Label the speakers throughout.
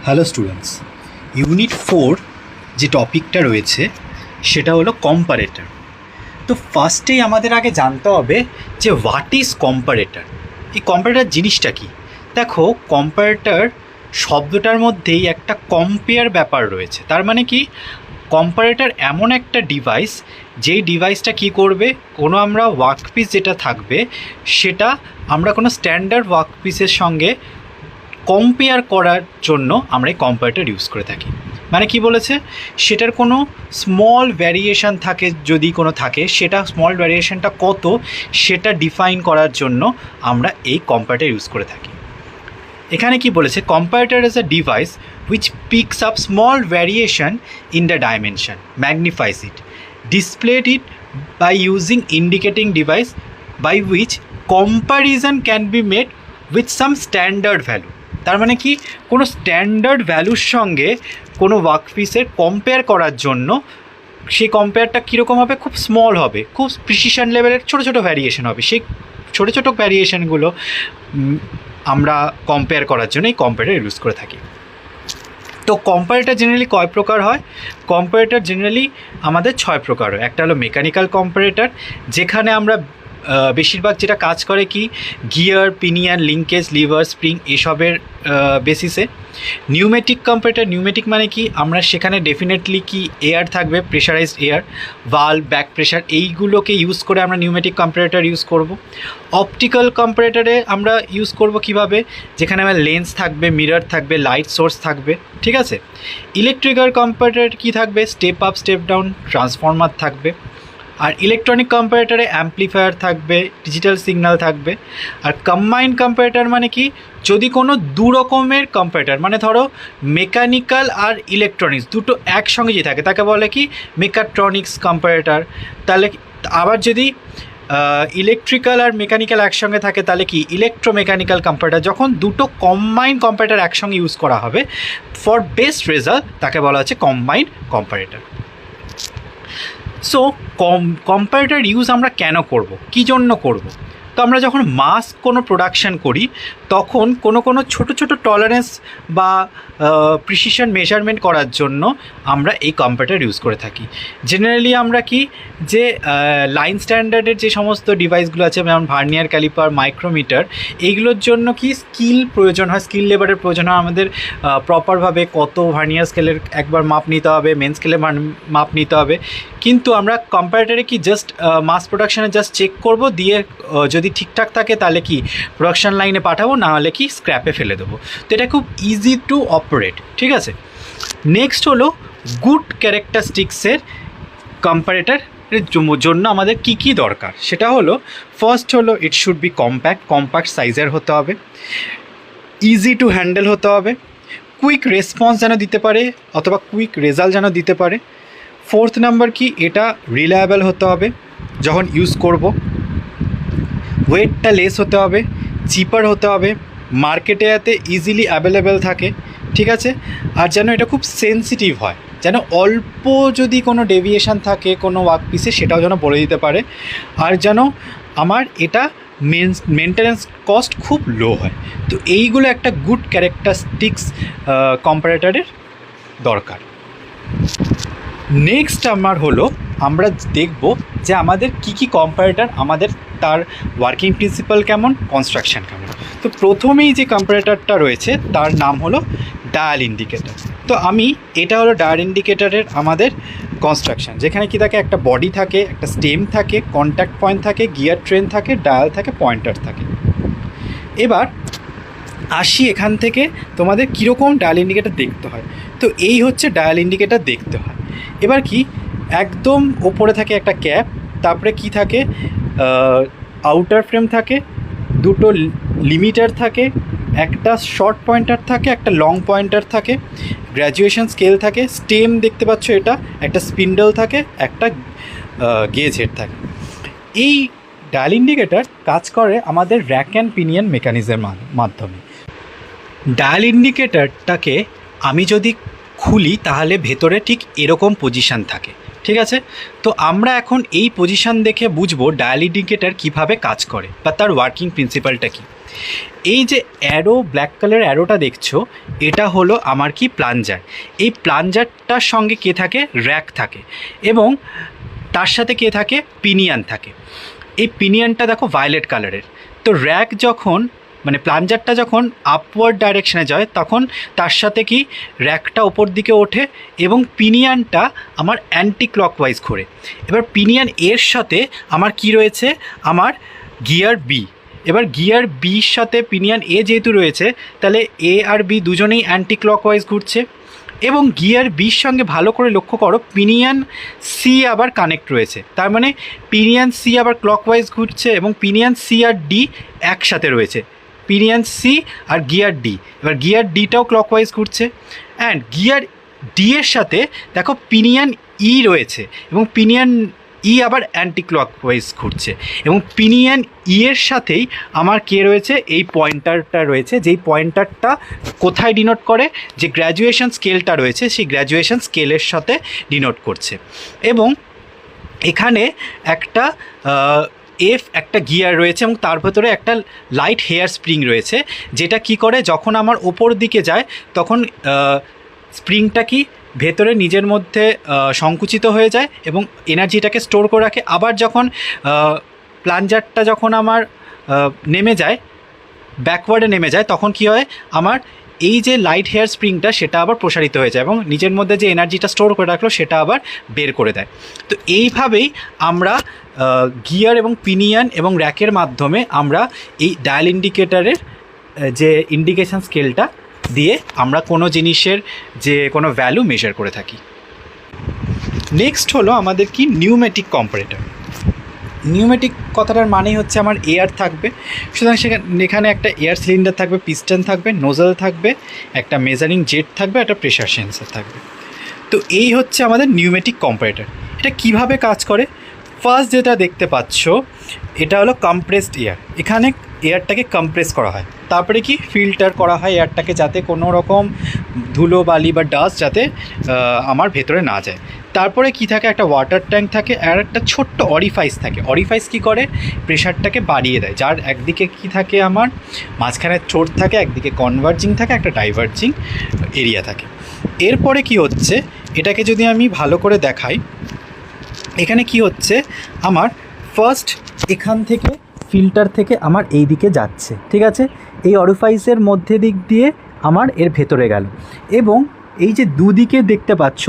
Speaker 1: Hello students, unit 4 যে টপিকটা রয়েছে সেটা হলো কম্পারেটর। তো ফার্স্টেই আমাদের আগে জানতে হবে যে হোয়াট ইজ কম্পারেটর। এই কম্পারেটর জিনিসটা কি? দেখো, কম্পারেটর শব্দটার মধ্যেই একটা কম্পেয়ার ব্যাপার রয়েছে। তার মানে কি, কম্পারেটর এমন একটা ডিভাইস যেই ডিভাইসটা কি করবে, কোনো আমরা ওয়ার্কপিস যেটা থাকবে সেটা আমরা কোনো স্ট্যান্ডার্ড ওয়ার্কপিসের সঙ্গে কম্পেয়ার করার জন্য আমরা এই কম্পারেটর ইউজ করে থাকি। মানে কি বলেছে, সেটার কোনো স্মল ভ্যারিয়েশান থাকে, যদি কোনো থাকে সেটা স্মল ভ্যারিয়েশানটা কত সেটা ডিফাইন করার জন্য আমরা এই কম্পারেটর ইউজ করে থাকি। এখানে কি বলেছে, comparator is a device which picks up small variation in the dimension, magnifies it, displayed it by using indicating device by which comparison can be made with some standard value। তার মানে কি, কোনো standard ভ্যালুর সঙ্গে কোনো ওয়ার্কপিসের compare করার জন্য সেই কম্পেয়ারটা কীরকম হবে, খুব স্মল হবে, খুব প্রিসিশন লেভেলের ছোটো ছোটো ভ্যারিয়েশন হবে। সেই ছোটো ছোটো ভ্যারিয়েশনগুলো আমরা কম্পেয়ার করার জন্য এই কম্পারেটর ইউজ করে থাকি। তো কম্পারেটর জেনারেলি কয় প্রকার হয়? কম্পারেটর জেনারেলি আমাদের 6 প্রকার হয়। একটা হলো মেকানিক্যাল কম্পারেটর, যেখানে আমরা বেশিরভাগ যেটা কাজ করে কি, gear, pinion, linkage, liver, spring এসবের বেসিসে। নিউমেটিক কম্পারেটর, নিউমেটিক মানে কি, আমরা সেখানে ডেফিনেটলি কি এয়ার থাকবে, pressurised air, valve, back pressure, এইগুলোকে ইউজ করে আমরা নিউমেটিক কম্পারেটর ইউজ করব। অপটিক্যাল কম্পারেটরে আমরা ইউজ করব কিভাবে, যেখানে আমার লেন্স থাকবে, মিরর থাকবে, লাইট সোর্স থাকবে, ঠিক আছে। ইলেকট্রিক্যাল কম্পারেটর কি থাকবে, step up, step down, transformer থাকবে। আর ইলেকট্রনিক কম্পারেটরে অ্যাম্প্লিফায়ার থাকবে, ডিজিটাল সিগন্যাল থাকবে। আর কম্বাইন্ড কম্পারেটর মানে কি, যদি কোনো দু রকমের কম্পারেটর, মানে ধরো মেকানিক্যাল আর ইলেকট্রনিক্স দুটো একসঙ্গে যে থাকে তাকে বলে কি মেকাট্রনিক্স কম্পারেটর। তাহলে আবার যদি ইলেকট্রিক্যাল আর মেকানিক্যাল একসঙ্গে থাকে তাহলে কি ইলেকট্রোমেকানিক্যাল কম্পারেটর। যখন দুটো কম্বাইন্ড কম্পারেটর একসঙ্গে ইউজ করা হবে ফর বেস্ট রেজাল্ট, তাকে বলা হচ্ছে combined comparator. So comparator use আমরা কেন করব, কী জন্য করব? তো আমরা যখন মাস কোনো প্রোডাকশান করি তখন কোনো ছোটো ছোটো টলারেন্স বা প্রিসিশন মেজারমেন্ট করার জন্য আমরা এই কম্পারেটর ইউজ করে থাকি। জেনারেলি আমরা কি, যে লাইন স্ট্যান্ডার্ডের যে সমস্ত ডিভাইসগুলো আছে, যেমন ভার্নিয়ার ক্যালিপার, মাইক্রোমিটার, এইগুলোর জন্য কি স্কিল প্রয়োজন হয়, স্কিল লেবারের প্রয়োজন হয়। আমাদের প্রপারভাবে কত ভার্নিয়ার স্কেলের একবার মাপ নিতে হবে, মেন স্কেলের মাপ নিতে হবে। কিন্তু আমরা কম্পারেটরে কি জাস্ট মাস প্রোডাকশানে জাস্ট চেক করব, দিয়ে যদি ঠিকঠাক থাকে তাহলে কি প্রোডাকশান লাইনে পাঠাবো, না হলে কি স্ক্র্যাপে ফেলে দেবো। তো এটা খুব ইজি টু অপারেট, ঠিক আছে। নেক্সট হলো গুড ক্যারেক্টারিস্টিক্সের কম্পারেটরের জন্য আমাদের কি কি দরকার, সেটা হলো ফার্স্ট হলো ইট শুড বি কম্প্যাক্ট সাইজের হতে হবে, ইজি টু হ্যান্ডেল হতে হবে, কুইক রেসপন্স যেন দিতে পারে অথবা কুইক রেজাল্ট যেন দিতে পারে। ফোর্থ নাম্বার কি, এটা রিলায়েবল হতে হবে যখন ইউজ করব, ওয়েটটা লেস হতে হবে, চিপার হতে হবে, মার্কেটে যাতে ইজিলি অ্যাভেলেবেল থাকে, ঠিক আছে। আর যেন এটা খুব সেন্সিটিভ হয়, যেন অল্প যদি কোনো ডেভিয়েশন থাকে কোনো ওয়ার্কপিসে সেটাও যেন বলে দিতে পারে। আর যেন আমার এটা মেনটেন্যান্স কস্ট খুব লো হয়। তো এইগুলো একটা গুড ক্যারেক্টারিস্টিক্স কম্পারেটরের দরকার। নেক্সট আমার হলো, আমরা দেখব যে আমাদের কি কি কম্পারেটর, আমাদের তার ওয়ার্কিং প্রিন্সিপাল কেমন, কনস্ট্রাকশান কেমন। তো প্রথমেই যে কম্পারেটরটা রয়েছে তার নাম হলো ডায়াল ইন্ডিকেটর। তো এটা হলো ডায়াল ইন্ডিকেটরের আমাদের কনস্ট্রাকশান, যেখানে কি থাকে, একটা বডি থাকে, একটা স্টেম থাকে, কন্ট্যাক্ট পয়েন্ট থাকে, গিয়ার ট্রেন থাকে, ডায়াল থাকে, পয়েন্টার থাকে। এবার আসি এখান থেকে তোমাদের কীরকম ডায়াল ইন্ডিকেটর দেখতে হয়। তো এই হচ্ছে ডায়াল ইন্ডিকেটর দেখতে হয়। এবার কি, একদম ওপরে থাকে একটা ক্যাপ, তারপরে কি থাকে, আউটার ফ্রেম থাকে, দুটো লিমিটার থাকে, একটা শর্ট পয়েন্টার থাকে, একটা লং পয়েন্টার থাকে, গ্র্যাজুয়েশন স্কেল থাকে, স্টেম দেখতে পাচ্ছ এটা, একটা স্পিন্ডল থাকে, একটা গেজ হেড থাকে। এই ডায়াল ইন্ডিকেটর কাজ করে আমাদের র্যাক অ্যান্ড পিনিয়ন মেকানিজমের মাধ্যমে। ডায়াল ইন্ডিকেটরটাকে আমি যদি খুলি তাহলে ভেতরে ঠিক এরকম পজিশান থাকে, ঠিক আছে। তো আমরা এখন এই পজিশান দেখে বুঝবো ডায়াল ইন্ডিকেটর কীভাবে কাজ করে বা তার ওয়ার্কিং প্রিন্সিপালটা কী। এই যে অ্যারো, ব্ল্যাক কালার অ্যারোটা দেখছো, এটা হলো আমার কি প্লাঞ্জার। এই প্লাঞ্জারটার সঙ্গে কে থাকে? র্যাক থাকে, এবং তার সাথে কে থাকে? পিনিয়ান থাকে। এই পিনিয়ানটা দেখো ভায়োলেট কালারের। তো র্যাক যখন মানে প্লাঞ্জারটা যখন আপওয়ার্ড ডাইরেকশানে যায়, তখন তার সাথে কি র্যাকটা ওপর দিকে ওঠে এবং পিনিয়ানটা আমার অ্যান্টি ক্লকওয়াইজ ঘোরে। এবার পিনিয়ান এর সাথে আমার কি রয়েছে? আমার গিয়ার বি। এবার গিয়ার বির সাথে পিনিয়ান এ যেহেতু রয়েছে, তাহলে এ আর বি দুজনেই অ্যান্টি ক্লকওয়াইজ ঘুরছে। এবং গিয়ার বির সঙ্গে ভালো করে লক্ষ্য করো, পিনিয়ান সি আবার কানেক্ট রয়েছে। তার মানে পিনিয়ান সি আবার ক্লকওয়াইজ ঘুরছে এবং পিনিয়ান সি আর ডি একসাথে রয়েছে। পিনিয়ান সি আর গিয়ার ডি, এবার গিয়ার ডিটাও ক্লকওয়াইজ ঘুরছে। অ্যান্ড গিয়ার ডি এর সাথে দেখো পিনিয়ান ই রয়েছে, এবং পিনিয়ান ই আবার অ্যান্টি ক্লকওয়াইজ ঘুরছে। এবং পিনিয়ান ই এর সাথেই আমার কে রয়েছে? এই পয়েন্টারটা রয়েছে, যেই পয়েন্টারটা কোথায় ডিনোট করে? যে গ্র্যাজুয়েশন স্কেলটা রয়েছে, সেই গ্র্যাজুয়েশন স্কেলের সাথে ডিনোট করছে। এবং এখানে একটা একটা গিয়ার রয়েছে এবং তার ভেতরে একটা লাইট হেয়ার স্প্রিং রয়েছে, যেটা কি করে? যখন আমার ওপর দিকে যায় তখন স্প্রিংটা কি ভেতরে নিজের মধ্যে সংকুচিত হয়ে যায় এবং এনার্জিটাকে স্টোর করে রাখে। আবার যখন প্লাঞ্জারটা যখন আমার নেমে যায়, ব্যাকওয়ার্ডে নেমে যায়, তখন কি হয়? আমার এই যে লাইট হেয়ার স্প্রিংটা সেটা আবার প্রসারিত হয়ে যায় এবং নিজের মধ্যে যে এনার্জিটা স্টোর করে রাখলো সেটা আবার বের করে দেয়। তো এইভাবেই আমরা গিয়ার এবং পিনিয়ান এবং র্যাকের মাধ্যমে আমরা এই ডায়াল ইন্ডিকেটারের যে ইন্ডিকেশন স্কেলটা দিয়ে আমরা কোনো জিনিসের যে কোনো ভ্যালু মেজার করে থাকি। নেক্সট হলো আমাদের কি নিউমেটিক কম্পারেটর। নিউমেটিক কথাটার মানেই হচ্ছে আমার এয়ার থাকবে, সুতরাং এখানে একটা এয়ার সিলিন্ডার থাকবে, পিস্টন থাকবে, নোজল থাকবে, একটা মেজারিং জেট থাকবে, একটা প্রেশার সেন্সর থাকবে। তো এই হচ্ছে আমাদের নিউমেটিক কম্পারেটর। এটা কিভাবে কাজ করে? ফার্স্ট যেটা দেখতে পাচ্ছ, এটা হলো কম্প্রেসড এয়ার। এখানে এয়ারটাকে কম্প্রেস করা হয়, তারপরে কি ফিল্টার করা হয় এয়ারটাকে, যাতে কোনো রকম ধুলো বালি বা ডাস্ট যাতে আমার ভেতরে না যায়। তারপরে কি থাকে? একটা ওয়াটার ট্যাঙ্ক থাকে, আর একটা ছোট্ট অরিফাইস থাকে। অরিফাইস কি করে? প্রেশারটাকে বাড়িয়ে দেয়, যার একদিকে কি থাকে? আমার মাঝখানে চোট থাকে, একদিকে কনভার্জিং থাকে, একটা ডাইভার্জিং এরিয়া থাকে। এরপরে কি হচ্ছে? এটাকে যদি আমি ভালো করে দেখাই, এখানে কি হচ্ছে? আমার ফার্স্ট এখান থেকে ফিল্টার থেকে আমার এই দিকে যাচ্ছে, ঠিক আছে? এই অরিফাইসের মধ্যে দিক দিয়ে আমার এর ভেতরে গেল, এবং এই যে দুদিকে দেখতে পাচ্ছ,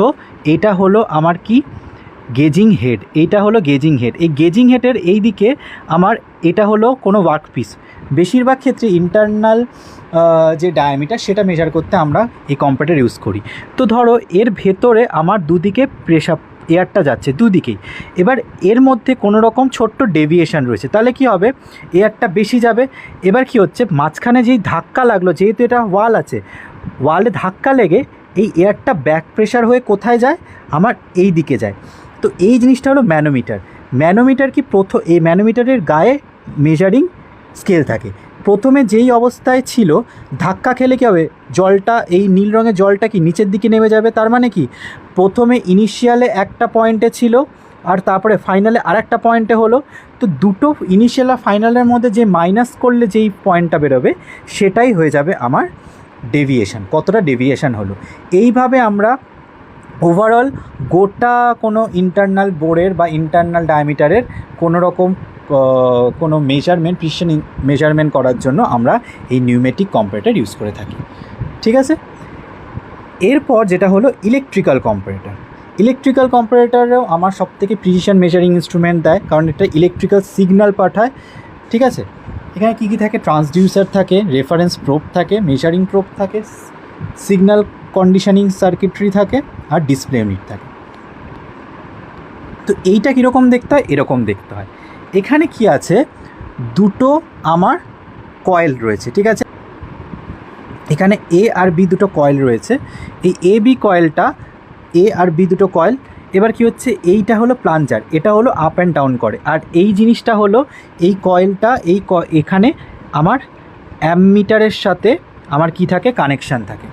Speaker 1: এটা হলো আমার কি? Gauging head. এইটা হলো গেজিং হেড। এই গেজিং হেডের এই দিকে আমার এটা হলো কোনো ওয়ার্কপিস। বেশিরভাগ ক্ষেত্রে ইন্টারনাল যে ডায়ামিটার সেটা মেজার করতে আমরা এই কম্পারেটর ইউজ করি। তো ধরো এর ভেতরে আমার দুদিকে প্রেশার এয়ারটা যাচ্ছে দুদিকেই। এবার এর মধ্যে কোনো রকম ছোট্ট ডেভিয়েশন রয়েছে, তাহলে কি হবে? এয়ারটা বেশি যাবে। এবার কি হচ্ছে? মাঝখানে যেই ধাক্কা লাগলো, যেহেতু এটা ওয়াল আছে, ওয়ালে ধাক্কা লেগে এই এয়ারটা ব্যাক প্রেশার হয়ে কোথায় যায়? আমার এই দিকে যায়। তো এই জিনিসটা হলো ম্যানোমিটার। ম্যানোমিটার কি এই ম্যানোমিটারের গায়ে মেজারিং স্কেল থাকে। প্রথমে যেই অবস্থায় ছিল, ধাক্কা খেলে কী হবে? জলটা, এই নীল রঙের জলটা কি নিচের দিকে নেমে যাবে। তার মানে কি প্রথমে ইনিশিয়ালে একটা পয়েন্টে ছিল, আর তারপরে ফাইনালে আরেকটা পয়েন্টে হলো। তো দুটো ইনিশিয়াল আর ফাইনালের মধ্যে যে মাইনাস করলে যেই পয়েন্টটা বেরোবে, সেটাই হয়ে যাবে আমার ডেভিয়েশন। কতটা ডেভিয়েশন হলো। এইভাবে আমরা ওভারঅল গোটা কোনো ইন্টারনাল বোরের বা ইন্টারনাল ডায়ামিটারের কোনো রকম কোনো মেজারমেন্ট, প্রিসিশন মেজারমেন্ট করার জন্য আমরা এই নিউমেটিক কম্পারেটর ইউজ করে থাকি, ঠিক আছে? এরপর যেটা হলো ইলেকট্রিক্যাল কম্পারেটর। ইলেকট্রিক্যাল কম্পারেটরেও আমার সবথেকে প্রিসিশন মেজারিং ইনস্ট্রুমেন্ট দেয়, কারণ এটা ইলেকট্রিক্যাল সিগন্যাল পাঠায়, ঠিক আছে? এখানে কী কী থাকে? ট্রান্সডিউসার থাকে, রেফারেন্স প্রোব থাকে, মেজারিং প্রোব থাকে, সিগন্যাল কন্ডিশনিং সার্কিটরি থাকে, আর ডিসপ্লে ইউনিট থাকে। তো এইটা কীরকম দেখতে হয়? এরকম দেখতে হয়। এখানে কি আছে? দুটো আমার কয়েল রয়েছে, ঠিক আছে? এখানে এ আর বি দুটো কয়েল রয়েছে। এই এ বি কয়েলটা, এ আর বি দুটো কয়েল। এবার কি হচ্ছে? এইটা হলো প্লাঞ্জার, এটা হলো আপ অ্যান্ড ডাউন করে, আর এই জিনিসটা হলো এই কয়েলটা। এখানে আমার অ্যামমিটারের সাথে আমার কি থাকে? কানেকশান থাকে।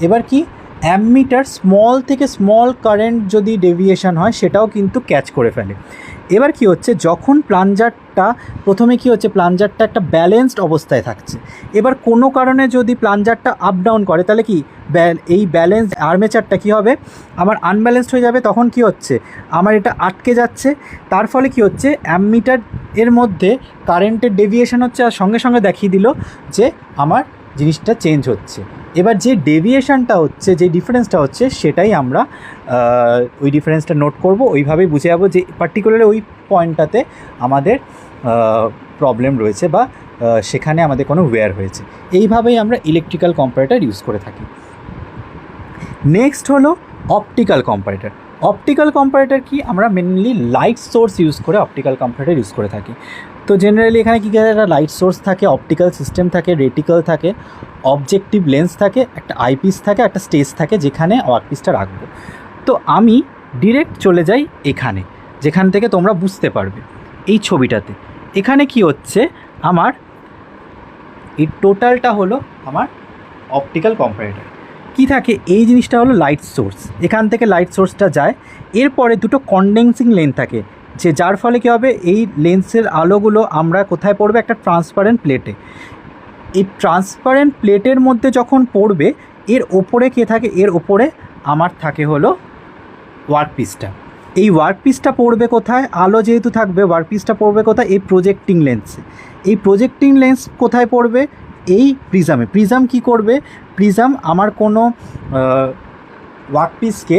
Speaker 1: এবার কি? অ্যামমিটার স্মল থেকে স্মল কারেন্ট যদি ডেভিয়েশন হয়, সেটাও কিন্তু ক্যাচ করে ফেলে। এবার কি হচ্ছে? যখন প্লাঞ্জার প্লাঞ্জারটা প্রথমে কী হচ্ছে, প্লাঞ্জারটা একটা ব্যালেন্সড অবস্থায় থাকছে। এবার কোনো কারণে যদি প্লাঞ্জারটা আপ ডাউন করে তাহলে কি এই ব্যালেন্স আর্মেচারটা কী হবে, আমার আনব্যালেন্সড হয়ে যাবে। তখন কি হচ্ছে, আমার এটা আটকে যাচ্ছে। তার ফলে কি হচ্ছে, অ্যামমিটার এর মধ্যে কারেন্টের ডেভিয়েশন হচ্ছে, আর সঙ্গে সঙ্গে দেখিয়ে দিল যে আমার জিনিসটা চেঞ্জ হচ্ছে। এবার যে ডেভিয়েশনটা হচ্ছে, যে ডিফারেন্সটা হচ্ছে, সেটাই আমরা ওই ডিফারেন্সটা নোট করব, ওইভাবেই বুঝে যাবো যে পার্টিকুলারলি ওই পয়েন্টটাতে আমাদের প্রবলেম রয়েছে বা সেখানে আমাদের কোনো ওয়্যার হয়েছে। এইভাবেই আমরা ইলেকট্রিক্যাল কম্পারেটর ইউজ করে থাকি। নেক্সট হলো অপটিক্যাল কম্পারেটর। অপটিক্যাল কম্পারেটর কি, আমরা মেনলি লাইট সোর্স ইউজ করে অপটিক্যাল কম্পারেটর ইউজ করে থাকি। তো জেনারেলি এখানে কী একটা লাইট সোর্স থাকে, অপটিক্যাল সিস্টেম থাকে, রেটিক্যাল থাকে, অবজেক্টিভ লেন্স থাকে, একটা আইপিস থাকে, একটা স্টেজ থাকে যেখানে ওয়ার্কপিসটা রাখবো। তো আমি ডিরেক্ট চলে যাই এখানে, যেখান থেকে তোমরা বুঝতে পারবে এই ছবিটাতে। এখানে কি হচ্ছে, আমার এই টোটালটা হলো আমার অপটিক্যাল কম্পারেটর। কি থাকে, এই জিনিসটা হলো লাইট সোর্স, এখান থেকে লাইট সোর্সটা যায়। এরপরে দুটো কনডেন্সিং লেন্স থাকে, যে যার ফলে কী হবে, এই লেন্সের আলোগুলো আমরা কোথায় পড়বে, একটা ট্রান্সপারেন্ট প্লেটে। এই ট্রান্সপারেন্ট প্লেটের মধ্যে যখন পড়বে, এর ওপরে কে থাকে, এর ওপরে আমার থাকে হলো ওয়ার্কপিসটা। এই ওয়ার্কপিসটা পড়বে কোথায়, আলো যেহেতু থাকবে, ওয়ার্কপিসটা পড়বে কোথায়, এই প্রজেক্টিং লেন্সে। এই প্রজেক্টিং লেন্স কোথায় পড়বে, এই প্রিজমে। প্রিজম কি করবে, প্রিজম আমার কোনো ওয়ার্কপিসকে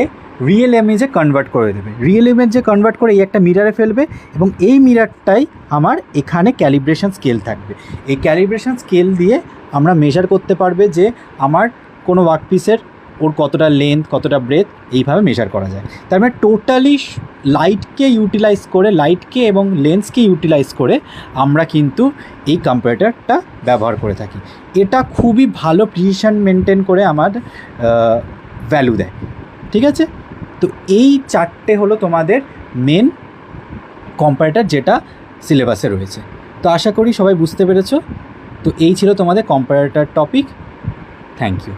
Speaker 1: রিয়েল ইমেজে কনভার্ট করে দেবে। রিয়েল ইমেজে কনভার্ট করে এই একটা মিরারে ফেলবে, এবং এই মিরারটাই আমার এখানে ক্যালিব্রেশন স্কেল থাকবে। এই ক্যালিব্রেশন স্কেল দিয়ে আমরা মেজার করতে পারবে যে আমার কোনো ওয়ার্কপিসের ওর কতটা লেন্থ, কতটা ব্রেথ, এইভাবে মেজার করা যায়। তার মানে টোটালি লাইটকে ইউটিলাইজ করে, লাইটকে এবং লেন্সকে ইউটিলাইজ করে আমরা কিন্তু এই কম্পারেটরটা ব্যবহার করে থাকি। এটা খুবই ভালো প্রিসিশন মেনটেন করে আমার ভ্যালু দেয়। ঠিক আছে, তো এই চারটে হলো তোমাদের মেন কম্পারেটর যেটা সিলেবাসে রয়েছে। তো আশা করি সবাই বুঝতে পেরেছো। তো এই ছিল তোমাদের কম্পারেটর টপিক। Thank you.